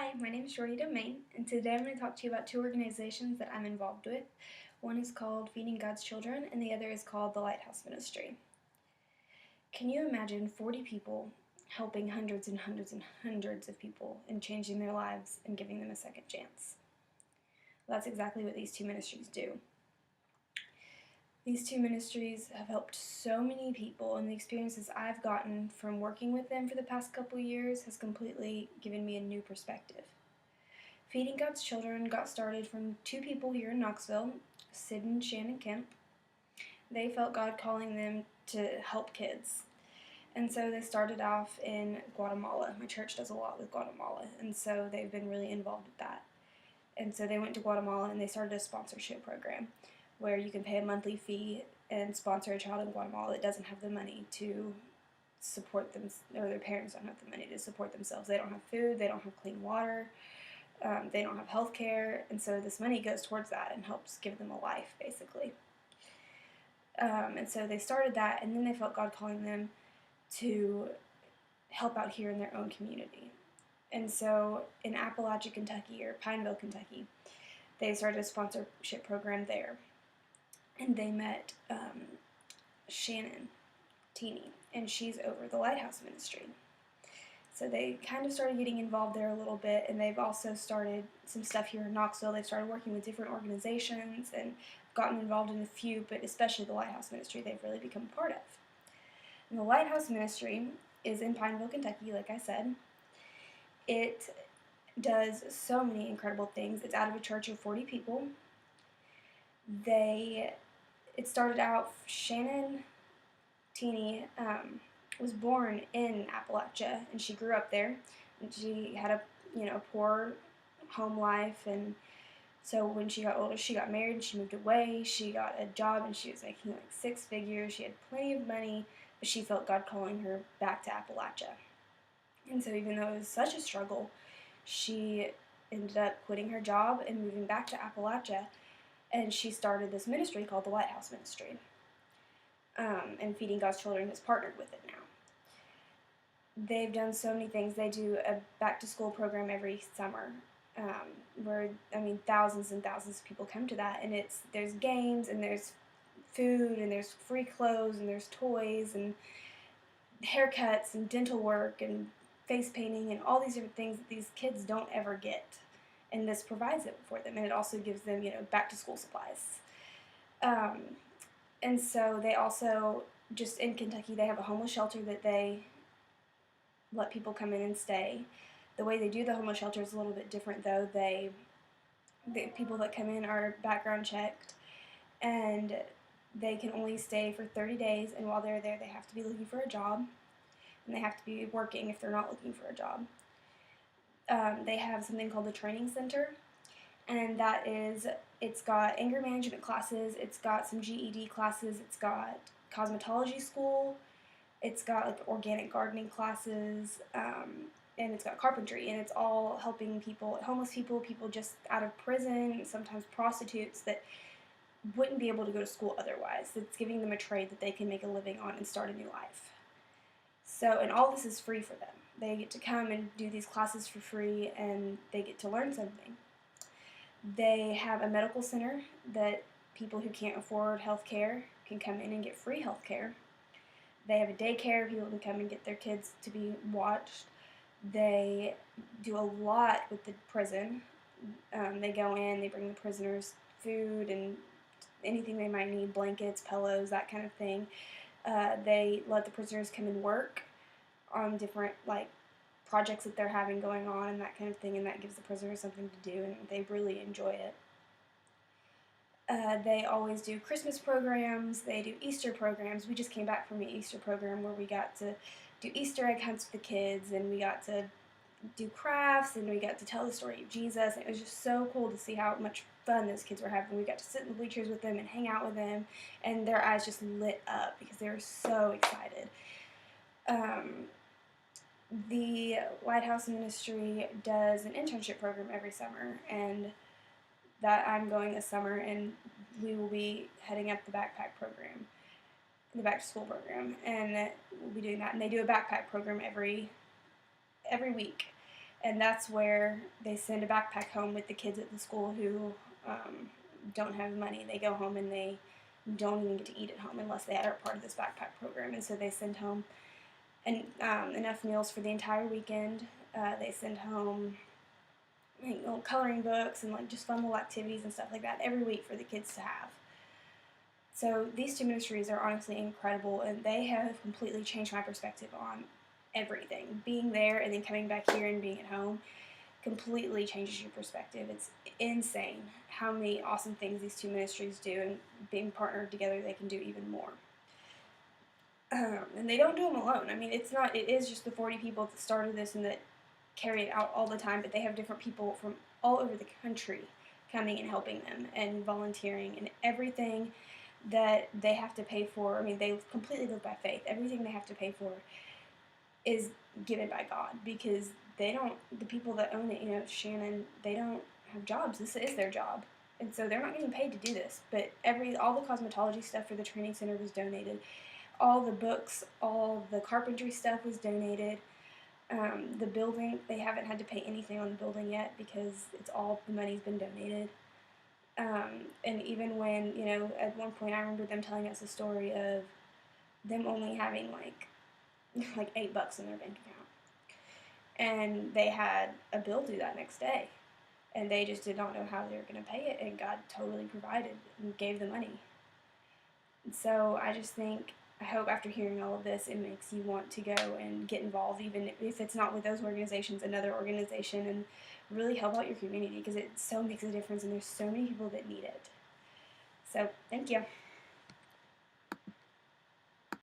Hi, my name is Jordy Domain, and today I'm going to talk to you about two organizations that I'm involved with. One is called Feeding God's Children, and the other is called the Lighthouse Ministry. Can you imagine 40 people helping hundreds and hundreds and hundreds of people and changing their lives and giving them a second chance? Well, that's exactly what these two ministries do. These two ministries have helped so many people, and the experiences I've gotten from working with them for the past couple years has completely given me a new perspective. Feeding God's Children got started from two people here in Knoxville, Sid and Shannon Kemp. They felt God calling them to help kids. And so they started off in Guatemala. My church does a lot with Guatemala, and so they've been really involved with that. And so they went to Guatemala and they started a sponsorship program where you can pay a monthly fee and sponsor a child in Guatemala that doesn't have the money to support them, or their parents don't have the money to support themselves. They don't have food, they don't have clean water, they don't have health care, and so this money goes towards that and helps give them a life, basically. And so they started that, and then they felt God calling them to help out here in their own community. And so in Appalachia, Kentucky, or Pineville, Kentucky, they started a sponsorship program there. And they met Shannon Teeny, and she's over the Lighthouse Ministry. So they kind of started getting involved there a little bit, and they've also started some stuff here in Knoxville. They've started working with different organizations and gotten involved in a few, but especially the Lighthouse Ministry they've really become a part of. And the Lighthouse Ministry is in Pineville, Kentucky, like I said. It does so many incredible things. It's out of a church of 40 people. It started out, Shannon Teeny was born in Appalachia, and she grew up there, and she had a poor home life, and so when she got older, she got married, she moved away, she got a job, and she was making like 6 figures, she had plenty of money, but she felt God calling her back to Appalachia. And so even though it was such a struggle, she ended up quitting her job and moving back to Appalachia, and she started this ministry called the Lighthouse Ministry. And Feeding God's Children has partnered with it now. They've done so many things. They do a back-to-school program every summer, where, thousands and thousands of people come to that, and there's games, and there's food, and there's free clothes, and there's toys, and haircuts, and dental work, and face painting, and all these different things that these kids don't ever get. And this provides it for them, and it also gives them, back-to-school supplies. And so they also, just in Kentucky, they have a homeless shelter that they let people come in and stay. The way they do the homeless shelter is a little bit different, though. The people that come in are background checked, and they can only stay for 30 days, and while they're there, they have to be looking for a job, and they have to be working if they're not looking for a job. They have something called the Training Center, and it's got anger management classes, it's got some GED classes, it's got cosmetology school, it's got like organic gardening classes, and it's got carpentry, and it's all helping people, homeless people, people just out of prison, sometimes prostitutes that wouldn't be able to go to school otherwise. It's giving them a trade that they can make a living on and start a new life. So, and all this is free for them. They get to come and do these classes for free, and they get to learn something. They have a medical center that people who can't afford health care can come in and get free health care. They have a daycare, people can come and get their kids to be watched. They do a lot with the prison. They go in, they bring the prisoners food and anything they might need, blankets, pillows, that kind of thing. They let the prisoners come and work on different projects that they're having going on and that kind of thing, and that gives the prisoners something to do, and they really enjoy it. They always do Christmas programs, they do Easter programs. We just came back from an Easter program where we got to do Easter egg hunts with the kids, and we got to do crafts, and we got to tell the story of Jesus, and it was just so cool to see how much fun those kids were having. We got to sit in the bleachers with them and hang out with them, and their eyes just lit up because they were so excited. The Lighthouse Ministry does an internship program every summer, and that I'm going this summer, and we will be heading up the backpack program, the back-to-school program, and we'll be doing that. And they do a backpack program every week. And that's where they send a backpack home with the kids at the school who don't have money. They go home and they don't even get to eat at home unless they are part of this backpack program. And so they send home enough meals for the entire weekend. They send home coloring books and like just fun little activities and stuff like that every week for the kids to have. So these two ministries are honestly incredible, and they have completely changed my perspective on everything. Being there and then coming back here and being at home completely changes your perspective. It's insane how many awesome things these two ministries do, and being partnered together, they can do even more. And they don't do them alone. I mean, it is just the 40 people that started this and that carry it out all the time, but they have different people from all over the country coming and helping them and volunteering and everything that they have to pay for. I mean, they completely live by faith. Everything they have to pay for is given by God, because the people that own it, Shannon, they don't have jobs. This is their job. And so they're not getting paid to do this. But all the cosmetology stuff for the training center was donated. All the books, all the carpentry stuff was donated. The building, they haven't had to pay anything on the building yet because the money's been donated. And even when, at one point I remember them telling us a story of them only having like $8 in their bank account. And they had a bill due that next day. And they just did not know how they were going to pay it, and God totally provided and gave the money. And so I hope after hearing all of this, it makes you want to go and get involved, even if it's not with those organizations, another organization, and really help out your community, because it so makes a difference, and there's so many people that need it. So, thank you.